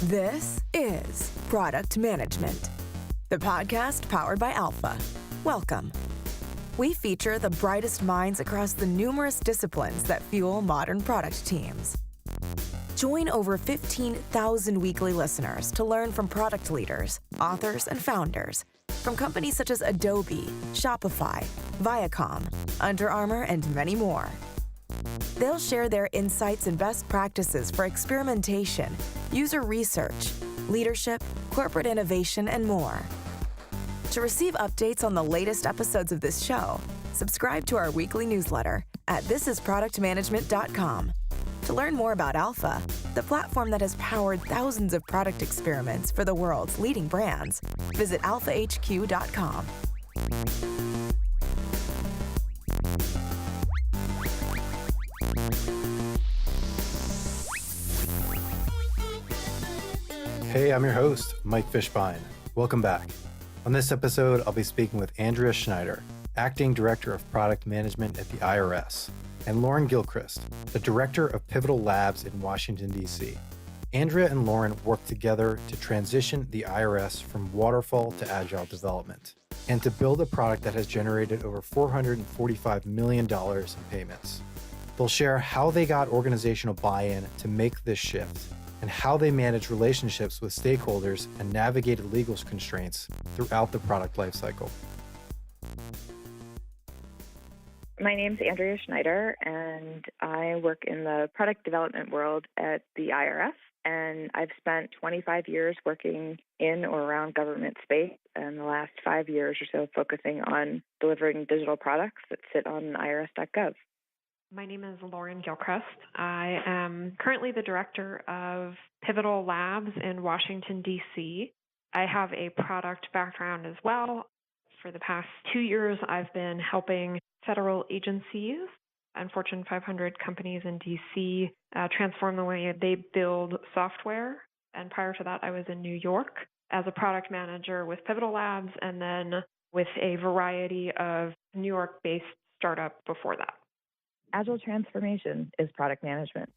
This is Product Management, the podcast powered by Alpha. Welcome. We feature the brightest minds across the numerous disciplines that fuel modern product teams. Join over 15,000 weekly listeners to learn from product leaders, authors, and founders from companies such as Adobe, Shopify, Viacom, Under Armour, and many more. They'll share their insights and best practices for experimentation, user research, leadership, corporate innovation, and more. To receive updates on the latest episodes of this show, subscribe to our weekly newsletter at thisisproductmanagement.com. To learn more about Alpha, the platform that has powered thousands of product experiments for the world's leading brands, visit alphahq.com. Hey, I'm your host, Mike Fishbein. Welcome back. On this episode, I'll be speaking with Andrea Schneider, Acting Director of Product Management at the IRS, and Lauren Gilchrist, the Director of Pivotal Labs in Washington, D.C. Andrea and Lauren worked together to transition the IRS from waterfall to agile development and to build a product that has generated over $445 million in payments. They'll share how they got organizational buy-in to make this shift and how they manage relationships with stakeholders and navigated legal constraints throughout the product lifecycle. My name's Andrea Schneider, and I work in the product development world at the IRS. And I've spent 25 years working in or around government space, and the last 5 years or so focusing on delivering digital products that sit on irs.gov. My name is Lauren Gilchrist. I am currently the Director of Pivotal Labs in Washington, D.C. I have a product background as well. For the past 2 years, I've been helping federal agencies and Fortune 500 companies in D.C. Transform the way they build software. And prior to that, I was in New York as a product manager with Pivotal Labs and then with a variety of New York-based startups before that. Agile transformation is product management.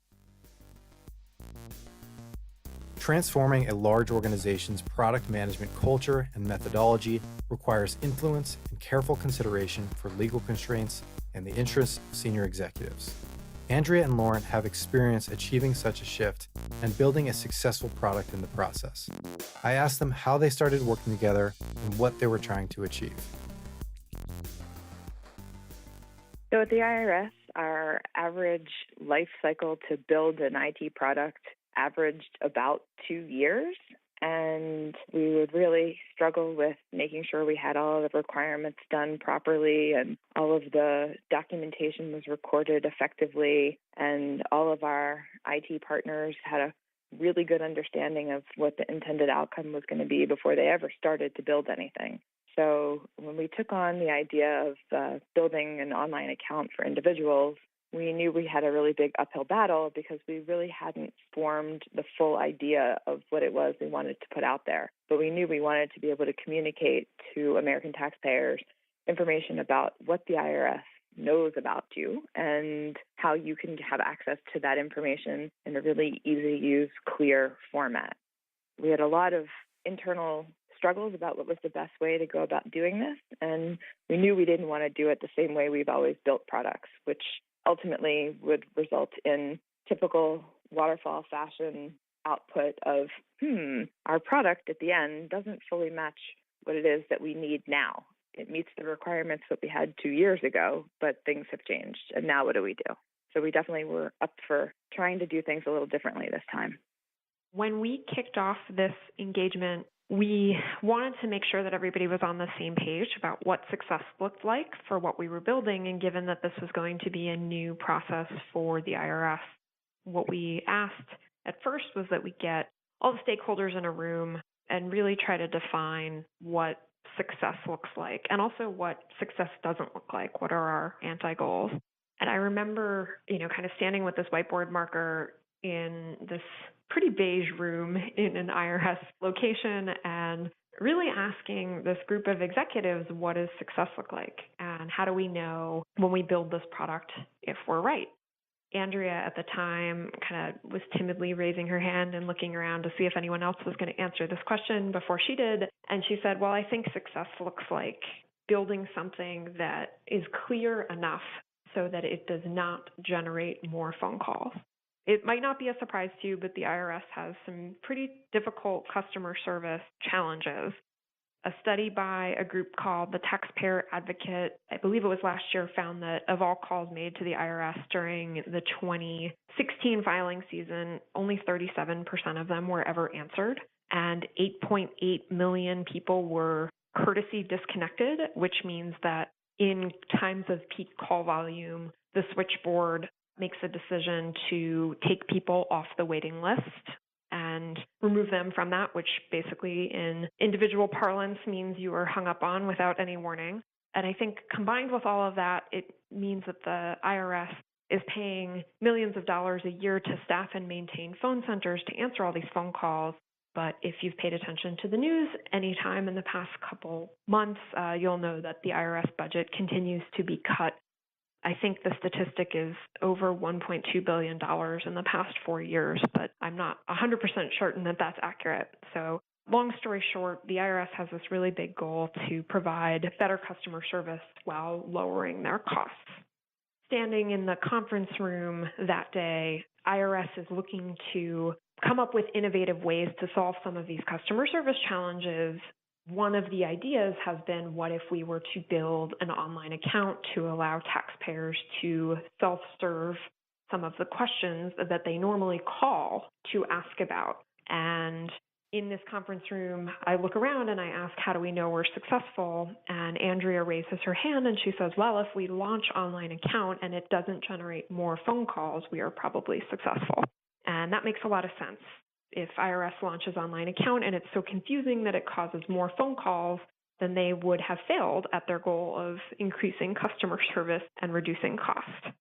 Transforming a large organization's product management culture and methodology requires influence and careful consideration for legal constraints and the interests of senior executives. Andrea and Lauren have experience achieving such a shift and building a successful product in the process. I asked them how they started working together and what they were trying to achieve. So at the IRS, our average life cycle to build an IT product averaged about 2 years, and we would really struggle with making sure we had all of the requirements done properly and all of the documentation was recorded effectively, and all of our IT partners had a really good understanding of what the intended outcome was going to be before they ever started to build anything. So when we took on the idea of building an online account for individuals, we knew we had a really big uphill battle because we really hadn't formed the full idea of what it was we wanted to put out there. But we knew we wanted to be able to communicate to American taxpayers information about what the IRS knows about you and how you can have access to that information in a really easy-to-use, clear format. We had a lot of internal struggles about what was the best way to go about doing this, and we knew we didn't want to do it the same way we've always built products, which ultimately would result in typical waterfall fashion output of, our product at the end doesn't fully match what it is that we need now. It meets the requirements that we had 2 years ago, but things have changed, and now what do we do? So we definitely were up for trying to do things a little differently this time. When we kicked off this engagement, we wanted to make sure that everybody was on the same page about what success looked like for what we were building, and given that this was going to be a new process for the IRS. What we asked at first was that we get all the stakeholders in a room and really try to define what success looks like and also what success doesn't look like. What are our anti-goals? And I remember, kind of standing with this whiteboard marker in this pretty beige room in an IRS location and really asking this group of executives, what does success look like? And how do we know when we build this product if we're right? Andrea at the time kind of was timidly raising her hand and looking around to see if anyone else was going to answer this question before she did. And she said, well, I think success looks like building something that is clear enough so that it does not generate more phone calls. It might not be a surprise to you, but the IRS has some pretty difficult customer service challenges. A study by a group called the Taxpayer Advocate, I believe it was last year, found that of all calls made to the IRS during the 2016 filing season, only 37% of them were ever answered, and 8.8 million people were courtesy disconnected, which means that in times of peak call volume, the switchboard makes a decision to take people off the waiting list and remove them from that, which basically in individual parlance means you are hung up on without any warning. And I think combined with all of that, it means that the IRS is paying millions of dollars a year to staff and maintain phone centers to answer all these phone calls. But if you've paid attention to the news any time in the past couple months, you'll know that the IRS budget continues to be cut. I think the statistic is over $1.2 billion in the past 4 years, but I'm not 100% certain that that's accurate. So long story short, the IRS has this really big goal to provide better customer service while lowering their costs. Standing in the conference room that day, IRS is looking to come up with innovative ways to solve some of these customer service challenges. One of the ideas has been, what if we were to build an online account to allow taxpayers to self-serve some of the questions that they normally call to ask about? And in this conference room, I look around and I ask, how do we know we're successful? And Andrea raises her hand and she says, well, if we launch online account and it doesn't generate more phone calls, we are probably successful. And that makes a lot of sense. If IRS launches online account and it's so confusing that it causes more phone calls, then they would have failed at their goal of increasing customer service and reducing cost.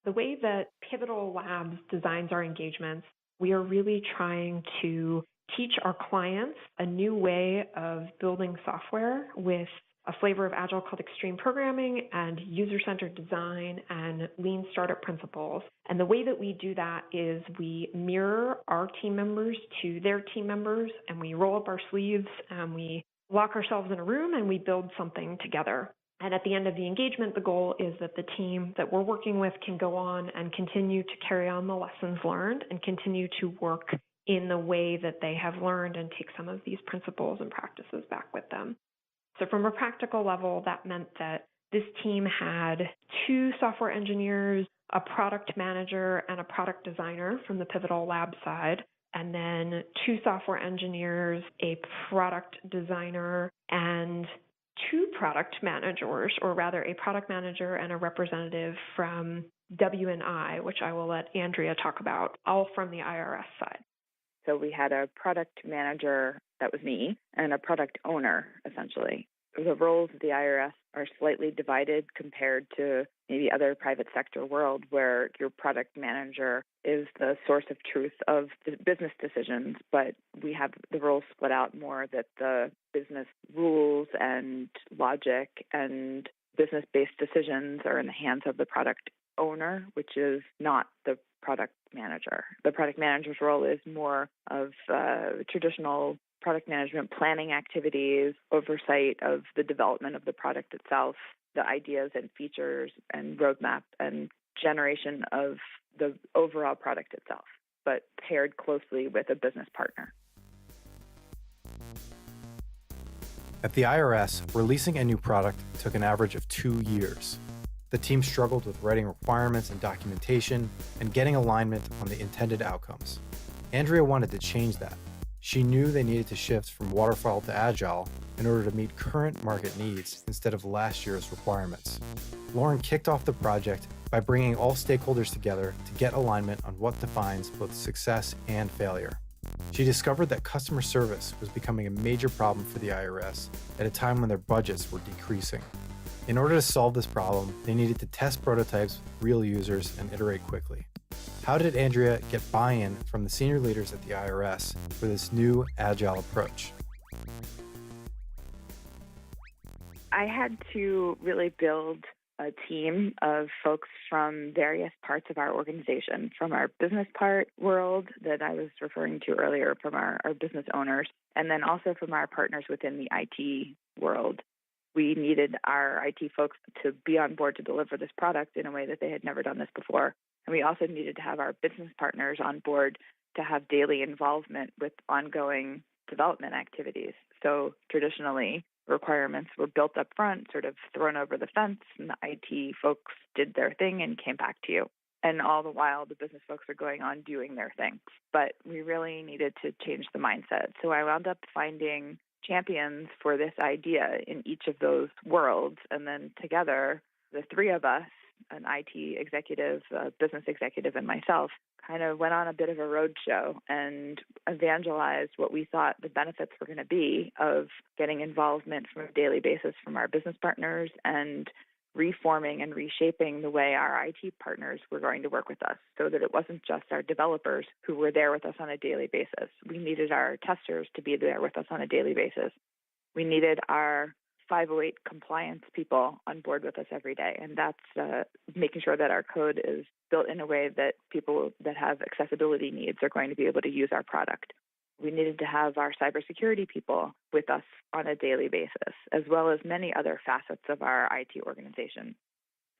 The way that Pivotal Labs designs our engagements, we are really trying to teach our clients a new way of building software with a flavor of Agile called extreme programming and user-centered design and lean startup principles. And the way that we do that is we mirror our team members to their team members, and we roll up our sleeves and we lock ourselves in a room and we build something together. And at the end of the engagement, the goal is that the team that we're working with can go on and continue to carry on the lessons learned and continue to work in the way that they have learned and take some of these principles and practices back with them. So from a practical level, that meant that this team had 2 software engineers, a product manager, and a product designer from the Pivotal Lab side, and then 2 software engineers, a product designer, and 2 product managers, or rather a product manager and a representative from W&I, which I will let Andrea talk about, all from the IRS side. So we had a product manager, that was me, and a product owner, essentially. The roles of the IRS are slightly divided compared to maybe other private sector world where your product manager is the source of truth of the business decisions, but we have the roles split out more that the business rules and logic and business-based decisions are in the hands of the product owner, which is not the product manager. The product manager's role is more of traditional product management planning activities, oversight of the development of the product itself, the ideas and features and roadmap and generation of the overall product itself, but paired closely with a business partner. At the IRS, releasing a new product took an average of 2 years. The team struggled with writing requirements and documentation and getting alignment on the intended outcomes. Andrea wanted to change that. She knew they needed to shift from waterfall to Agile in order to meet current market needs instead of last year's requirements. Lauren kicked off the project by bringing all stakeholders together to get alignment on what defines both success and failure. She discovered that customer service was becoming a major problem for the IRS at a time when their budgets were decreasing. In order to solve this problem, they needed to test prototypes with real users and iterate quickly. How did Andrea get buy-in from the senior leaders at the IRS for this new Agile approach? I had to really build a team of folks from various parts of our organization, from our business part world that I was referring to earlier, from our business owners, and then also from our partners within the IT world. We needed our IT folks to be on board to deliver this product in a way that they had never done this before. And we also needed to have our business partners on board to have daily involvement with ongoing development activities. So traditionally, requirements were built up front, sort of thrown over the fence, and the IT folks did their thing and came back to you. And all the while, the business folks are going on doing their things. But we really needed to change the mindset. So I wound up finding champions for this idea in each of those worlds. And then together, the three of us, an IT executive, a business executive, and myself, kind of went on a bit of a roadshow and evangelized what we thought the benefits were going to be of getting involvement from a daily basis from our business partners and reforming and reshaping the way our IT partners were going to work with us so that it wasn't just our developers who were there with us on a daily basis. We needed our testers to be there with us on a daily basis. We needed our 508 compliance people on board with us every day. And that's making sure that our code is built in a way that people that have accessibility needs are going to be able to use our product. We needed to have our cybersecurity people with us on a daily basis, as well as many other facets of our IT organization.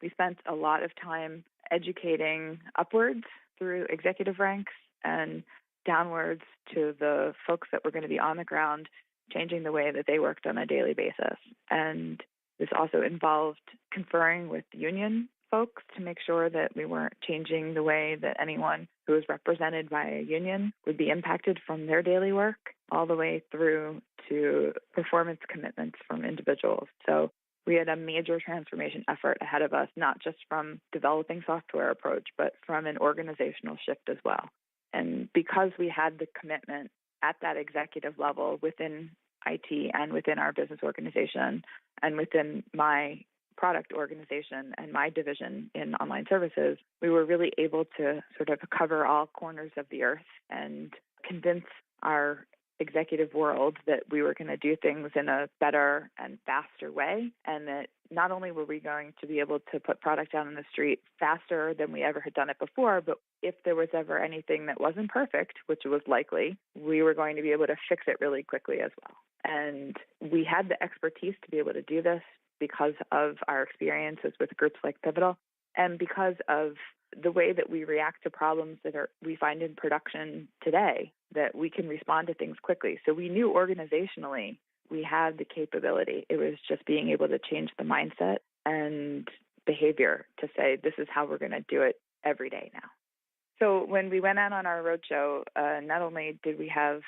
We spent a lot of time educating upwards through executive ranks and downwards to the folks that were going to be on the ground, changing the way that they worked on a daily basis. And this also involved conferring with union folks to make sure that we weren't changing the way that anyone who was represented by a union would be impacted from their daily work, all the way through to performance commitments from individuals. So we had a major transformation effort ahead of us, not just from developing software approach, but from an organizational shift as well. And because we had the commitment at that executive level within IT and within our business organization and within my product organization and my division in online services, we were really able to sort of cover all corners of the earth and convince our executive world that we were going to do things in a better and faster way, and that not only were we going to be able to put product down on the street faster than we ever had done it before, but if there was ever anything that wasn't perfect, which was likely, we were going to be able to fix it really quickly as well. And we had the expertise to be able to do this because of our experiences with groups like Pivotal and because of the way that we react to problems that we find in production today, that we can respond to things quickly. So we knew organizationally we had the capability. It was just being able to change the mindset and behavior to say, this is how we're going to do it every day now. So when we went out on our roadshow, not only did we have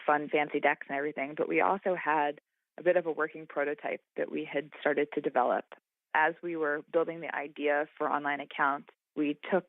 fun, fancy decks and everything, but we also had a bit of a working prototype that we had started to develop. As we were building the idea for online accounts, we took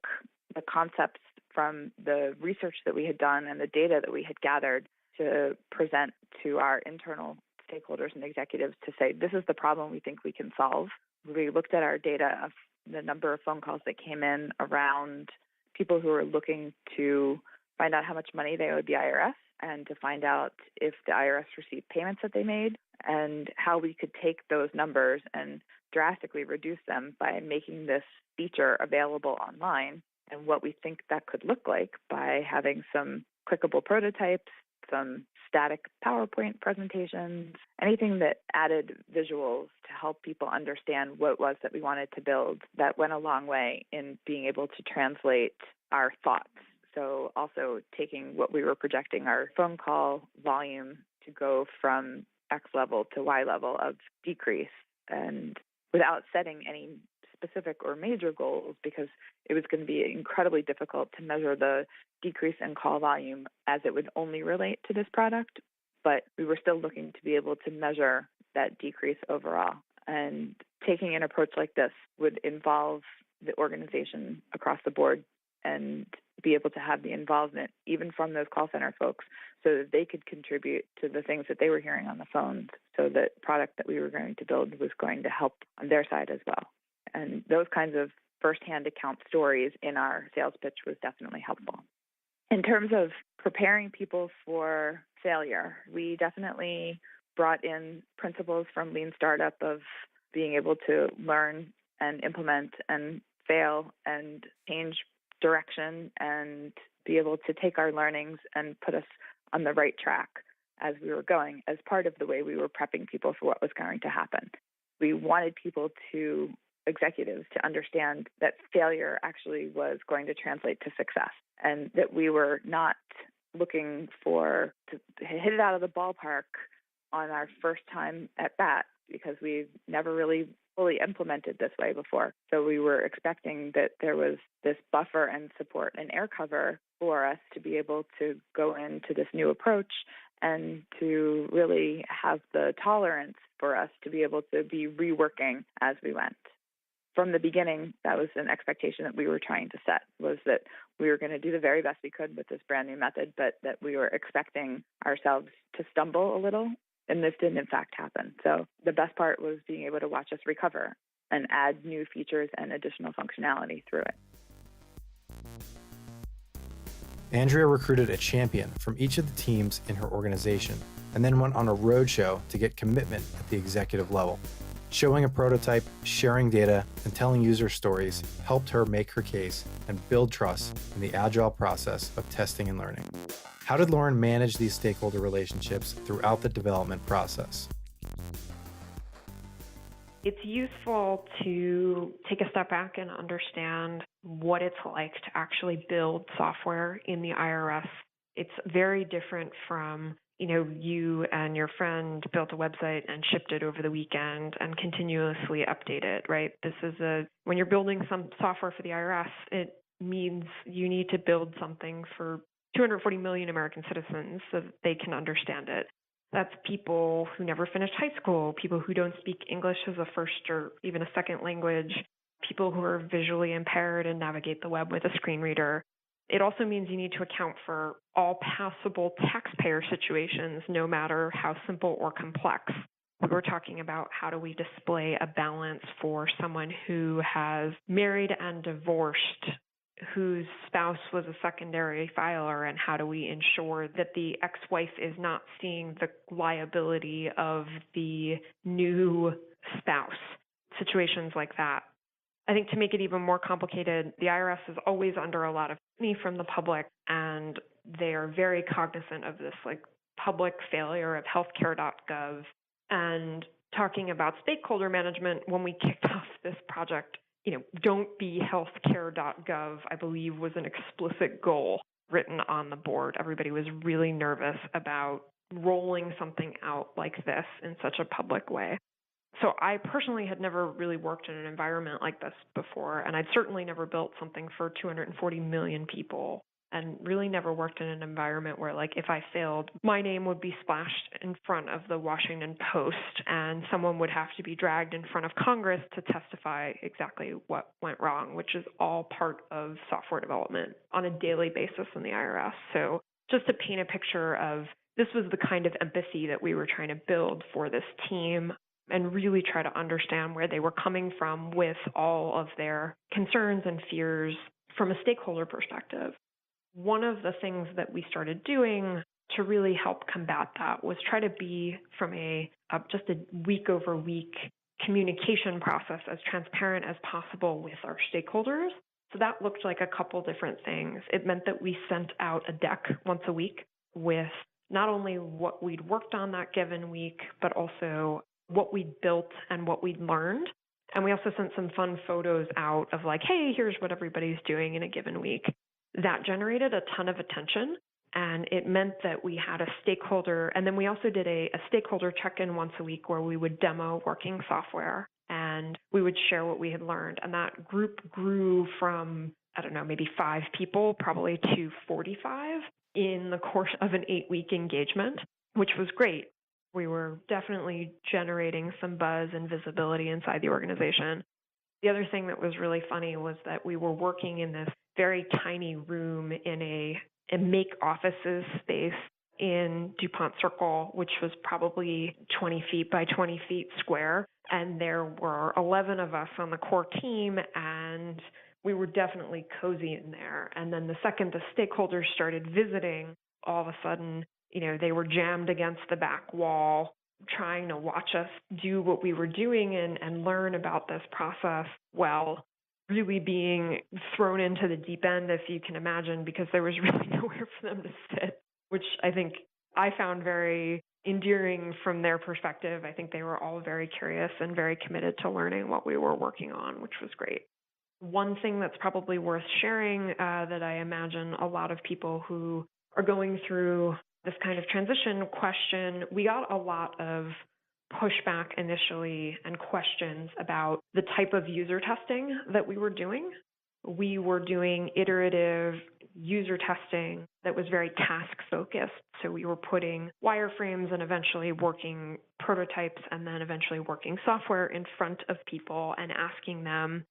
the concepts from the research that we had done and the data that we had gathered to present to our internal stakeholders and executives to say, this is the problem we think we can solve. We looked at our data of the number of phone calls that came in around people who were looking to find out how much money they owed the IRS and to find out if the IRS received payments that they made, and how we could take those numbers and drastically reduce them by making this feature available online, and what we think that could look like by having some clickable prototypes, some static PowerPoint presentations, anything that added visuals to help people understand what it was that we wanted to build. That went a long way in being able to translate our thoughts. So also taking what we were projecting, our phone call volume, to go from X level to Y level of decrease, and without setting any specific or major goals, because it was going to be incredibly difficult to measure the decrease in call volume as it would only relate to this product. But we were still looking to be able to measure that decrease overall. And taking an approach like this would involve the organization across the board and be able to have the involvement even from those call center folks so that they could contribute to the things that they were hearing on the phones, so that product that we were going to build was going to help on their side as well. And those kinds of firsthand account stories in our sales pitch was definitely helpful. In terms of preparing people for failure, we definitely brought in principles from Lean Startup of being able to learn and implement and fail and change direction and be able to take our learnings and put us on the right track as we were going, as part of the way we were prepping people for what was going to happen. We wanted executives to understand that failure actually was going to translate to success, and that we were not looking to hit it out of the ballpark on our first time at bat, because we've never really fully implemented this way before. So we were expecting that there was this buffer and support and air cover for us to be able to go into this new approach and to really have the tolerance for us to be able to be reworking as we went. From the beginning, that was an expectation that we were trying to set, was that we were going to do the very best we could with this brand new method, but that we were expecting ourselves to stumble a little, and this didn't in fact happen. So the best part was being able to watch us recover and add new features and additional functionality through it. Andrea recruited a champion from each of the teams in her organization and then went on a roadshow to get commitment at the executive level. Showing a prototype, sharing data, and telling user stories helped her make her case and build trust in the Agile process of testing and learning. How did Lauren manage these stakeholder relationships throughout the development process? It's useful to take a step back and understand what it's like to actually build software in the IRS. It's very different from, you and your friend built a website and shipped it over the weekend and continuously update it, right? When you're building some software for the IRS, it means you need to build something for 240 million American citizens so that they can understand it. That's people who never finished high school, people who don't speak English as a first or even a second language, people who are visually impaired and navigate the web with a screen reader. It also means you need to account for all possible taxpayer situations, no matter how simple or complex. We were talking about how do we display a balance for someone who has married and divorced, whose spouse was a secondary filer, and how do we ensure that the ex-wife is not seeing the liability of the new spouse, situations like that. I think to make it even more complicated, the IRS is always under a lot of scrutiny from the public, and they are very cognizant of this public failure of healthcare.gov. And talking about stakeholder management, when we kicked off this project, don't be healthcare.gov, I believe, was an explicit goal written on the board. Everybody was really nervous about rolling something out like this in such a public way. So I personally had never really worked in an environment like this before, and I'd certainly never built something for 240 million people, and really never worked in an environment where, if I failed, my name would be splashed in front of the Washington Post, and someone would have to be dragged in front of Congress to testify exactly what went wrong, which is all part of software development on a daily basis in the IRS. So just to paint a picture of this was the kind of empathy that we were trying to build for this team, and really try to understand where they were coming from with all of their concerns and fears from a stakeholder perspective. One of the things that we started doing to really help combat that was try to be, from just a week-over-week communication process, as transparent as possible with our stakeholders. So that looked like a couple different things. It meant that we sent out a deck once a week with not only what we'd worked on that given week, but also what we'd built and what we'd learned. And we also sent some fun photos out of hey, here's what everybody's doing in a given week. That generated a ton of attention, and it meant that we had a stakeholder, and then we also did a stakeholder check-in once a week where we would demo working software and we would share what we had learned. And that group grew from, maybe 5 people probably to 45 in the course of an 8-week engagement, which was great. We were definitely generating some buzz and visibility inside the organization. The other thing that was really funny was that we were working in this very tiny room in a make offices space in DuPont Circle, which was probably 20 feet by 20 feet square. And there were 11 of us on the core team, and we were definitely cozy in there. And then the second the stakeholders started visiting, all of a sudden, they were jammed against the back wall. trying to watch us do what we were doing and learn about this process while really being thrown into the deep end, if you can imagine, because there was really nowhere for them to sit, which I think I found very endearing from their perspective. I think they were all very curious and very committed to learning what we were working on, which was great. One thing that's probably worth sharing that I imagine a lot of people who are going through this kind of transition question, we got a lot of pushback initially and questions about the type of user testing that we were doing. We were doing iterative user testing that was very task focused. So we were putting wireframes and eventually working prototypes and then eventually working software in front of people and asking them,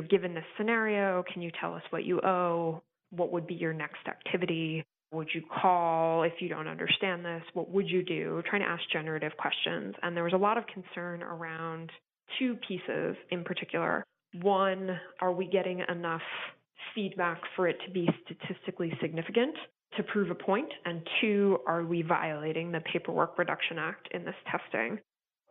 given this scenario, can you tell us what you owe? What would be your next activity? Would you call if you don't understand this? What would you do? Trying to ask generative questions. And there was a lot of concern around two pieces in particular. One, are we getting enough feedback for it to be statistically significant to prove a point? And two, are we violating the Paperwork Reduction Act in this testing?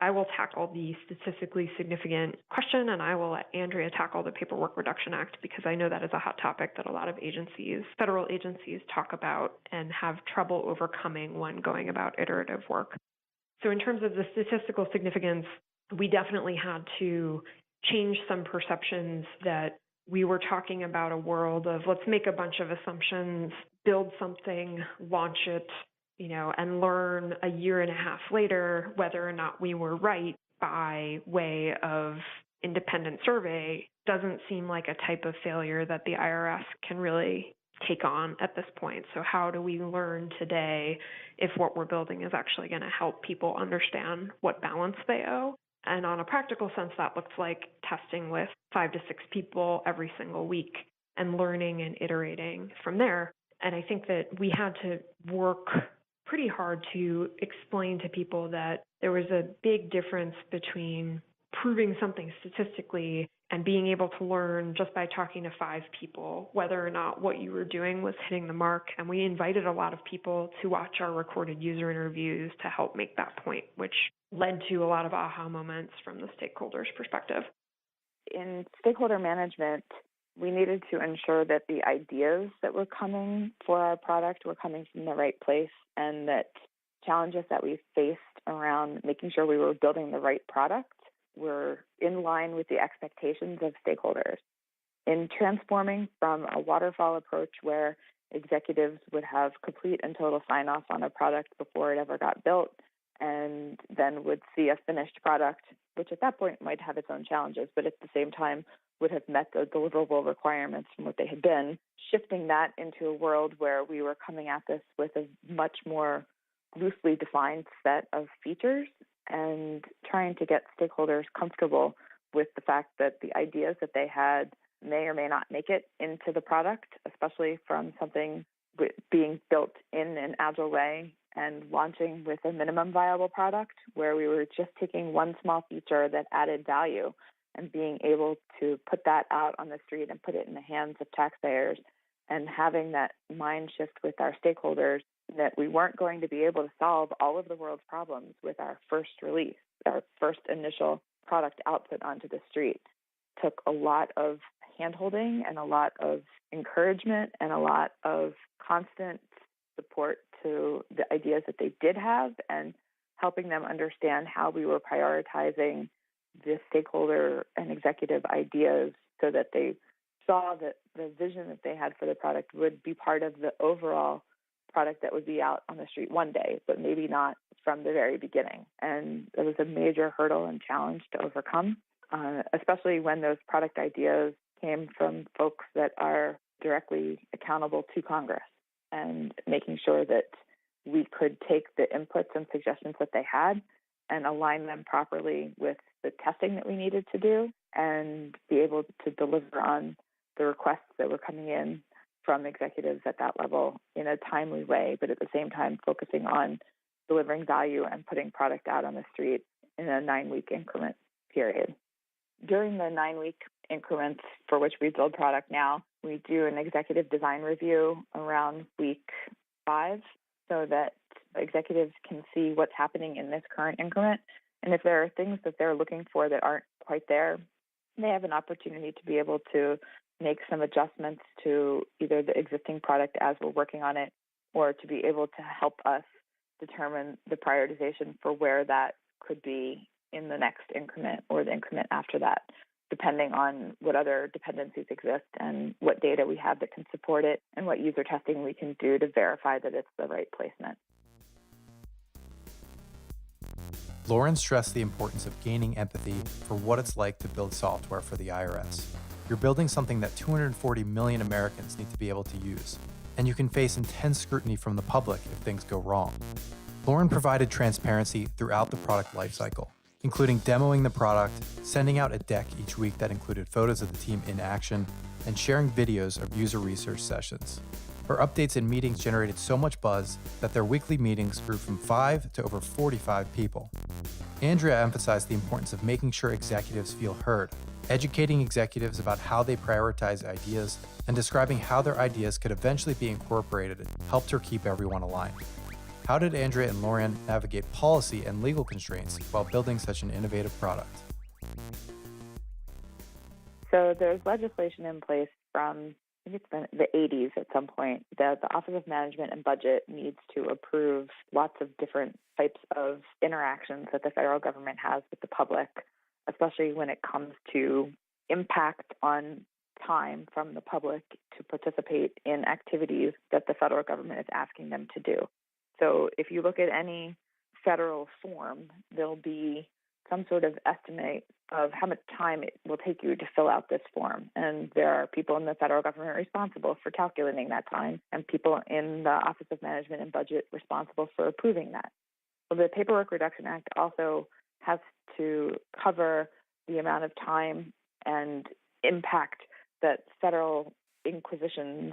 I will tackle the statistically significant question, and I will let Andrea tackle the Paperwork Reduction Act because I know that is a hot topic that a lot of agencies, federal agencies, talk about and have trouble overcoming when going about iterative work. So in terms of the statistical significance, we definitely had to change some perceptions that we were talking about a world of let's make a bunch of assumptions, build something, launch it, and learn a year and a half later whether or not we were right by way of independent survey doesn't seem like a type of failure that the IRS can really take on at this point. So how do we learn today if what we're building is actually going to help people understand what balance they owe? And on a practical sense, that looks like testing with 5 to 6 people every single week and learning and iterating from there. And I think that we had to work pretty hard to explain to people that there was a big difference between proving something statistically and being able to learn just by talking to 5 people whether or not what you were doing was hitting the mark. And we invited a lot of people to watch our recorded user interviews to help make that point, which led to a lot of aha moments from the stakeholders' perspective. In stakeholder management, we needed to ensure that the ideas that were coming for our product were coming from the right place and that challenges that we faced around making sure we were building the right product were in line with the expectations of stakeholders. In transforming from a waterfall approach where executives would have complete and total sign-off on a product before it ever got built and then would see a finished product, which at that point might have its own challenges, but at the same time would have met the deliverable requirements from what they had been, shifting that into a world where we were coming at this with a much more loosely defined set of features and trying to get stakeholders comfortable with the fact that the ideas that they had may or may not make it into the product, especially from something being built in an agile way and launching with a minimum viable product where we were just taking one small feature that added value and being able to put that out on the street and put it in the hands of taxpayers and having that mind shift with our stakeholders that we weren't going to be able to solve all of the world's problems with our first release, our first initial product output onto the street. Took a lot of handholding and a lot of encouragement and a lot of constant support to the ideas that they did have and helping them understand how we were prioritizing the stakeholder and executive ideas so that they saw that the vision that they had for the product would be part of the overall product that would be out on the street one day, but maybe not from the very beginning. And it was a major hurdle and challenge to overcome, especially when those product ideas came from folks that are directly accountable to Congress, and making sure that we could take the inputs and suggestions that they had and align them properly with the testing that we needed to do and be able to deliver on the requests that were coming in from executives at that level in a timely way, but at the same time focusing on delivering value and putting product out on the street in a 9-week increment period. During the 9-week increments for which we build product now, we do an executive design review around week 5 so that executives can see what's happening in this current increment. And if there are things that they're looking for that aren't quite there, they have an opportunity to be able to make some adjustments to either the existing product as we're working on it, or to be able to help us determine the prioritization for where that could be in the next increment or the increment after that, depending on what other dependencies exist and what data we have that can support it and what user testing we can do to verify that it's the right placement. Lauren stressed the importance of gaining empathy for what it's like to build software for the IRS. You're building something that 240 million Americans need to be able to use, and you can face intense scrutiny from the public if things go wrong. Lauren provided transparency throughout the product lifecycle, including demoing the product, sending out a deck each week that included photos of the team in action, and sharing videos of user research sessions. Her updates and meetings generated so much buzz that their weekly meetings grew from 5 to over 45 people. Andrea emphasized the importance of making sure executives feel heard, educating executives about how they prioritize ideas, and describing how their ideas could eventually be incorporated helped her keep everyone aligned. How did Andrea and Lauren navigate policy and legal constraints while building such an innovative product? So there's legislation in place from, I think it's been the 80s at some point, that the Office of Management and Budget needs to approve lots of different types of interactions that the federal government has with the public, especially when it comes to impact on time from the public to participate in activities that the federal government is asking them to do. So if you look at any federal form, there'll be some sort of estimate of how much time it will take you to fill out this form. And there are people in the federal government responsible for calculating that time, and people in the Office of Management and Budget responsible for approving that. Well, the Paperwork Reduction Act also has to cover the amount of time and impact that federal questions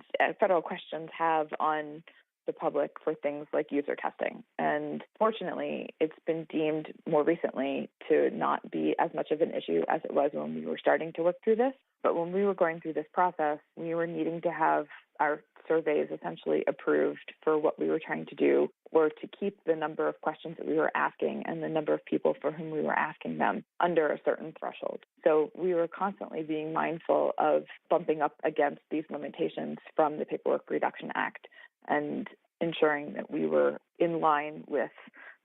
have on the public for things like user testing. And fortunately, it's been deemed more recently to not be as much of an issue as it was when we were starting to work through this. But when we were going through this process, we were needing to have our surveys essentially approved for what we were trying to do, or to keep the number of questions that we were asking and the number of people for whom we were asking them under a certain threshold. So we were constantly being mindful of bumping up against these limitations from the Paperwork Reduction Act and ensuring that we were in line with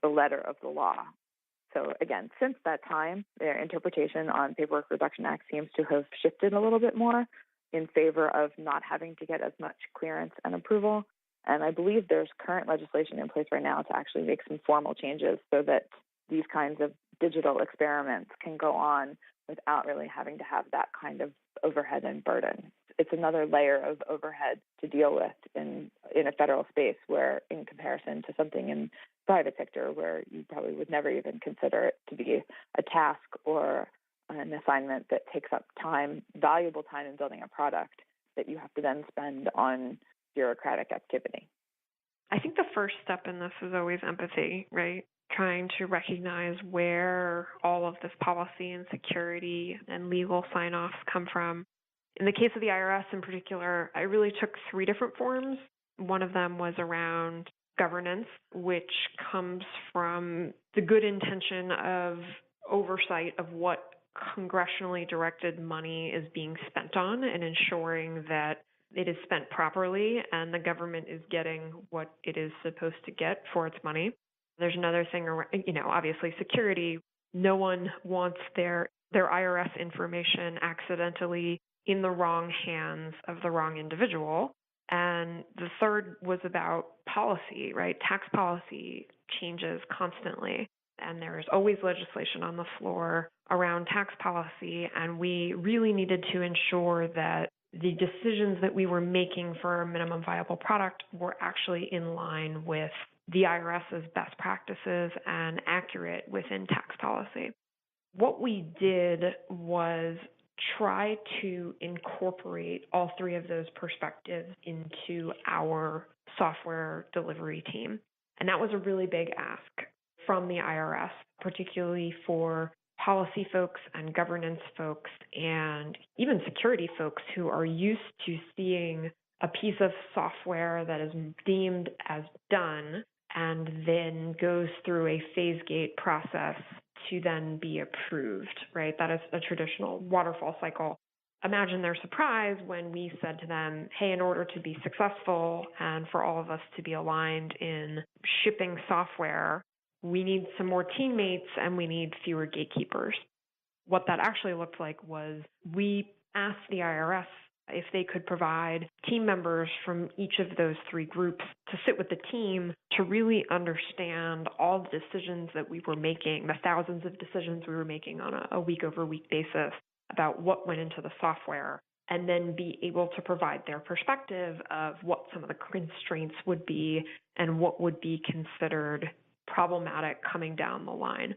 the letter of the law. So again, since that time, their interpretation on Paperwork Reduction Act seems to have shifted a little bit more in favor of not having to get as much clearance and approval. And I believe there's current legislation in place right now to actually make some formal changes so that these kinds of digital experiments can go on without really having to have that kind of overhead and burden. It's another layer of overhead to deal with in a federal space, where in comparison to something in private sector where you probably would never even consider it to be a task or an assignment that takes up time, valuable time in building a product that you have to then spend on bureaucratic activity. I think the first step in this is always empathy, right? Trying to recognize where all of this policy and security and legal sign-offs come from. In the case of the IRS in particular, I really took 3 different forms. One of them was around governance, which comes from the good intention of oversight of what congressionally directed money is being spent on and ensuring that it is spent properly and the government is getting what it is supposed to get for its money. There's another thing around, obviously security. No one wants their IRS information accidentally in the wrong hands of the wrong individual. And the third was about policy, right? Tax policy changes constantly, and there's always legislation on the floor around tax policy, and we really needed to ensure that the decisions that we were making for a minimum viable product were actually in line with the IRS's best practices and accurate within tax policy. What we did was try to incorporate all 3 of those perspectives into our software delivery team. And that was a really big ask from the IRS, particularly for policy folks and governance folks and even security folks who are used to seeing a piece of software that is deemed as done and then goes through a phase gate process to then be approved, right? That is a traditional waterfall cycle. Imagine their surprise when we said to them, hey, in order to be successful and for all of us to be aligned in shipping software, we need some more teammates and we need fewer gatekeepers. What that actually looked like was we asked the IRS if they could provide team members from each of those three groups to sit with the team to really understand all the decisions that we were making, the thousands of decisions we were making on a week-over-week basis about what went into the software, and then be able to provide their perspective of what some of the constraints would be and what would be considered problematic coming down the line.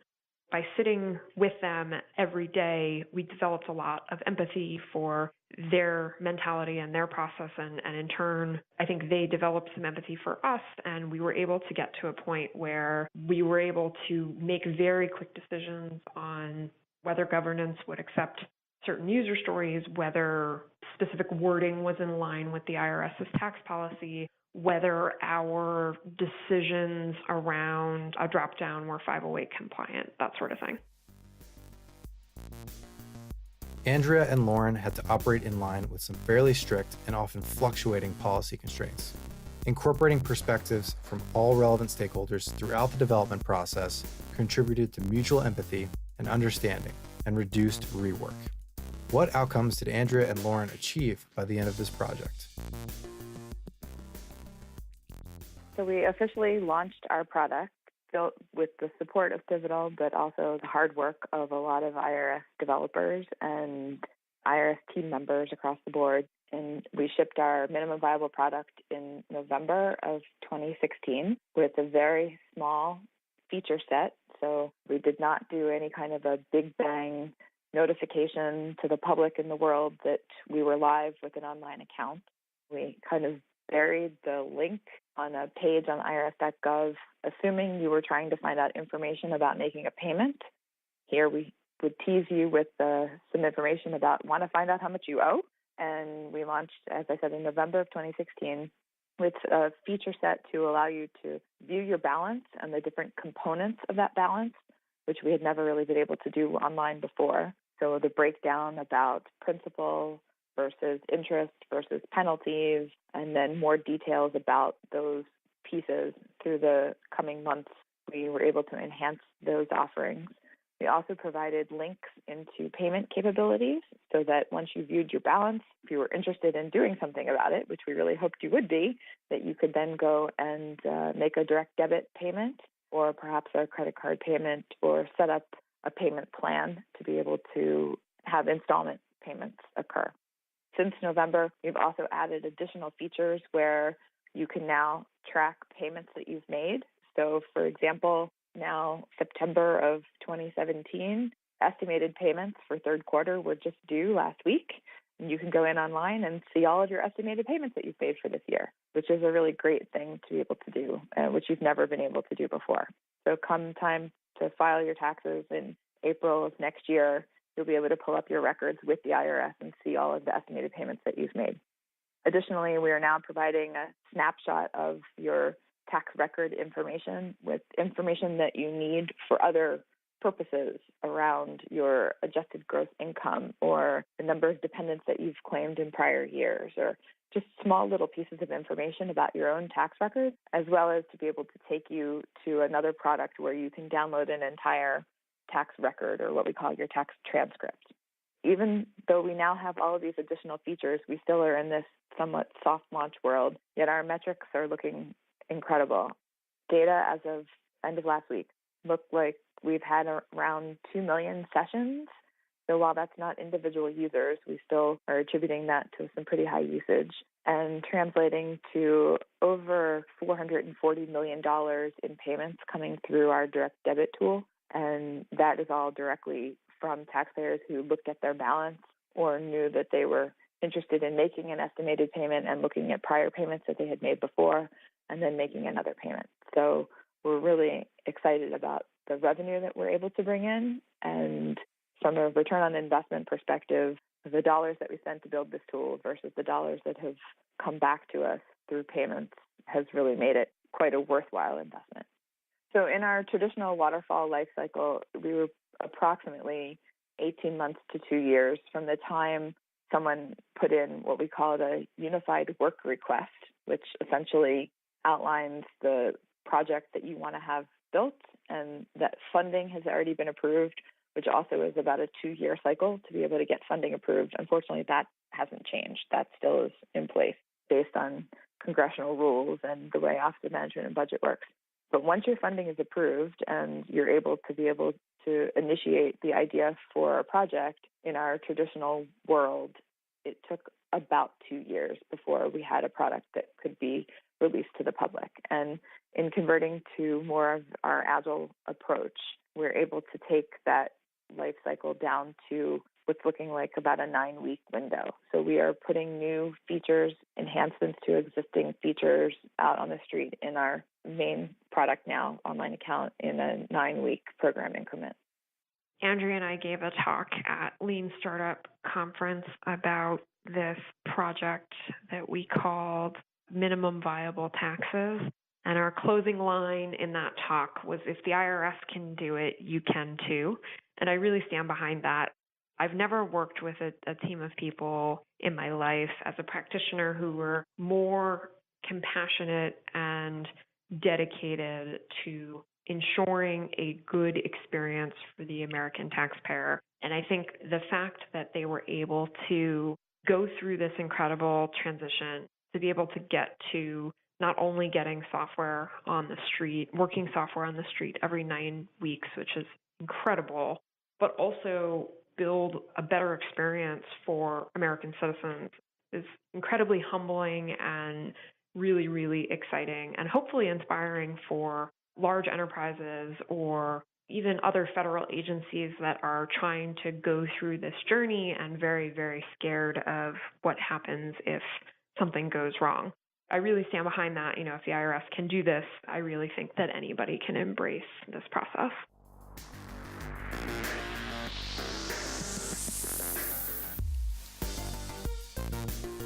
By sitting with them every day, we developed a lot of empathy for their mentality and their process. And in turn, I think they developed some empathy for us. And we were able to get to a point where we were able to make very quick decisions on whether governance would accept certain user stories, whether specific wording was in line with the IRS's tax policy, whether our decisions around a drop-down were 508 compliant, that sort of thing. Andrea and Lauren had to operate in line with some fairly strict and often fluctuating policy constraints. Incorporating perspectives from all relevant stakeholders throughout the development process contributed to mutual empathy and understanding and reduced rework. What outcomes did Andrea and Lauren achieve by the end of this project? So we officially launched our product, built with the support of Pivotal, but also the hard work of a lot of IRS developers and IRS team members across the board. And we shipped our minimum viable product in November of 2016 with a very small feature set. So we did not do any kind of a big bang notification to the public in the world that we were live with an online account. We kind of buried the link on a page on irs.gov, assuming you were trying to find out information about making a payment. Here we would tease you with some information about want to find out how much you owe. And we launched, as I said, in November of 2016 with a feature set to allow you to view your balance and the different components of that balance, which we had never really been able to do online before. So the breakdown about principal versus interest versus penalties, and then more details about those pieces. Through the coming months, we were able to enhance those offerings. We also provided links into payment capabilities so that once you viewed your balance, if you were interested in doing something about it, which we really hoped you would be, that you could then go and make a direct debit payment or perhaps a credit card payment or set up a payment plan to be able to have installment payments occur. Since November, we've also added additional features where you can now track payments that you've made. So, for example, now September of 2017, estimated payments for third quarter were just due last week. And you can go in online and see all of your estimated payments that you've made for this year, which is a really great thing to be able to do, which you've never been able to do before. So come time to file your taxes in April of next year, you'll be able to pull up your records with the IRS and see all of the estimated payments that you've made. Additionally, we are now providing a snapshot of your tax record information with information that you need for other purposes around your adjusted gross income or the number of dependents that you've claimed in prior years, or just small little pieces of information about your own tax records, as well as to be able to take you to another product where you can download an entire tax record, or what we call your tax transcript. Even though we now have all of these additional features, we still are in this somewhat soft launch world, yet our metrics are looking incredible. Data as of end of last week looked like we've had around 2 million sessions. So while that's not individual users, we still are attributing that to some pretty high usage and translating to over $440 million in payments coming through our direct debit tool. And that is all directly from taxpayers who looked at their balance or knew that they were interested in making an estimated payment and looking at prior payments that they had made before and then making another payment. So we're really excited about the revenue that we're able to bring in. And from a return on investment perspective, the dollars that we spent to build this tool versus the dollars that have come back to us through payments has really made it quite a worthwhile investment. So in our traditional waterfall life cycle, we were approximately 18 months to 2 years from the time someone put in what we call a unified work request, which essentially outlines the project that you want to have built, and that funding has already been approved, which also is about a 2-year cycle to be able to get funding approved. Unfortunately, that hasn't changed. That still is in place based on congressional rules and the way Office of Management and Budget works. But once your funding is approved and you're able to initiate the idea for a project, in our traditional world, it took about 2 years before we had a product that could be released to the public. And in converting to more of our Agile approach, we're able to take that life cycle down to what's looking like about a 9-week window. So we are putting new features, enhancements to existing features out on the street in our main product now, online account, in a 9-week program increment. Andrea and I gave a talk at Lean Startup Conference about this project that we called Minimum Viable Taxes. And our closing line in that talk was, if the IRS can do it, you can too. And I really stand behind that. I've never worked with a team of people in my life as a practitioner who were more compassionate and dedicated to ensuring a good experience for the American taxpayer. And I think the fact that they were able to go through this incredible transition, to be able to get to not only getting software on the street, working software on the street every 9 weeks, which is incredible, but also build a better experience for American citizens is incredibly humbling and really, really exciting, and hopefully inspiring for large enterprises or even other federal agencies that are trying to go through this journey and very, very scared of what happens if something goes wrong. I really stand behind that. If the IRS can do this, I really think that anybody can embrace this process.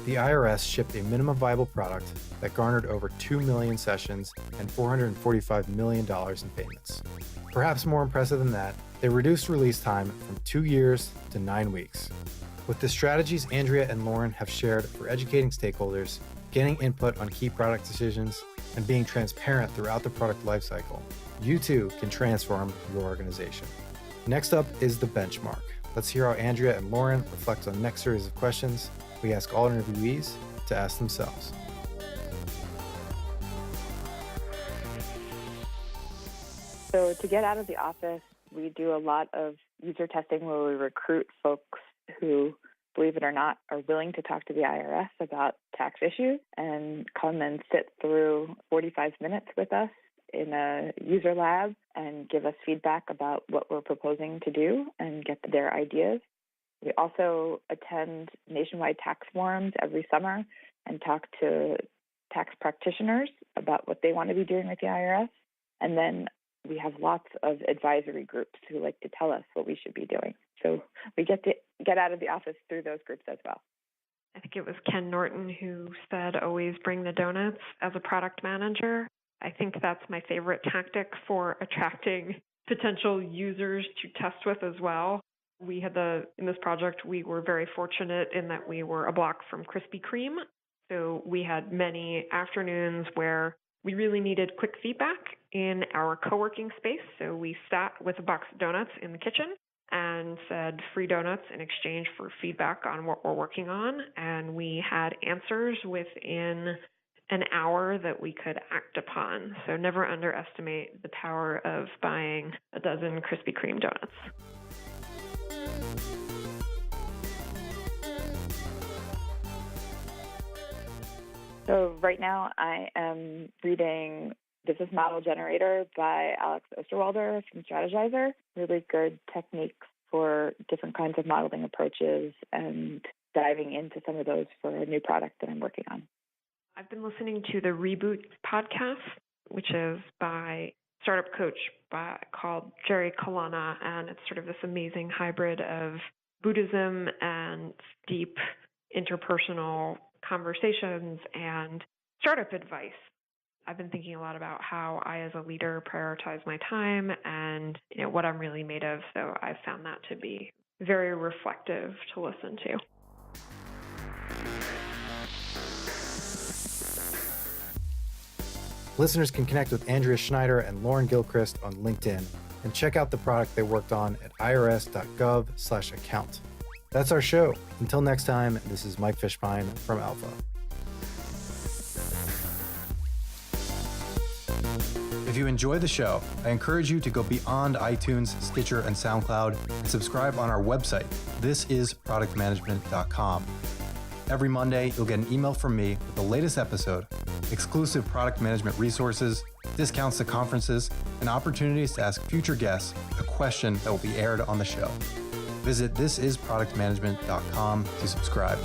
The IRS shipped a minimum viable product that garnered over 2 million sessions and $445 million in payments. Perhaps more impressive than that, they reduced release time from 2 years to 9 weeks. With the strategies Andrea and Lauren have shared for educating stakeholders, getting input on key product decisions, and being transparent throughout the product lifecycle, you too can transform your organization. Next up is the benchmark. Let's hear how Andrea and Lauren reflect on the next series of questions we ask all interviewees to ask themselves. So to get out of the office, we do a lot of user testing where we recruit folks who, believe it or not, are willing to talk to the IRS about tax issues and come and sit through 45 minutes with us in a user lab and give us feedback about what we're proposing to do and get their ideas. We also attend nationwide tax forums every summer and talk to tax practitioners about what they want to be doing with the IRS. And then we have lots of advisory groups who like to tell us what we should be doing. So we get to get out of the office through those groups as well. I think it was Ken Norton who said, always bring the donuts as a product manager. I think that's my favorite tactic for attracting potential users to test with as well. We had in this project, we were very fortunate in that we were a block from Krispy Kreme. So we had many afternoons where we really needed quick feedback in our co-working space. So we sat with a box of donuts in the kitchen and said free donuts in exchange for feedback on what we're working on. And we had answers within an hour that we could act upon. So never underestimate the power of buying a dozen Krispy Kreme donuts. So right now I am reading Business Model Generator by Alex Osterwalder from Strategizer. Really good techniques for different kinds of modeling approaches and diving into some of those for a new product that I'm working on. I've been listening to the Reboot podcast, which is by startup coach called Jerry Kalana, and it's sort of this amazing hybrid of Buddhism and deep interpersonal conversations and startup advice. I've been thinking a lot about how I, as a leader, prioritize my time and what I'm really made of. So I've found that to be very reflective to listen to. Listeners can connect with Andrea Schneider and Lauren Gilchrist on LinkedIn and check out the product they worked on at irs.gov/account. That's our show. Until next time, this is Mike Fishbein from Alpha. If you enjoy the show, I encourage you to go beyond iTunes, Stitcher, and SoundCloud and subscribe on our website, thisisproductmanagement.com. Every Monday, you'll get an email from me with the latest episode, exclusive product management resources, discounts to conferences, and opportunities to ask future guests a question that will be aired on the show. Visit thisisproductmanagement.com to subscribe.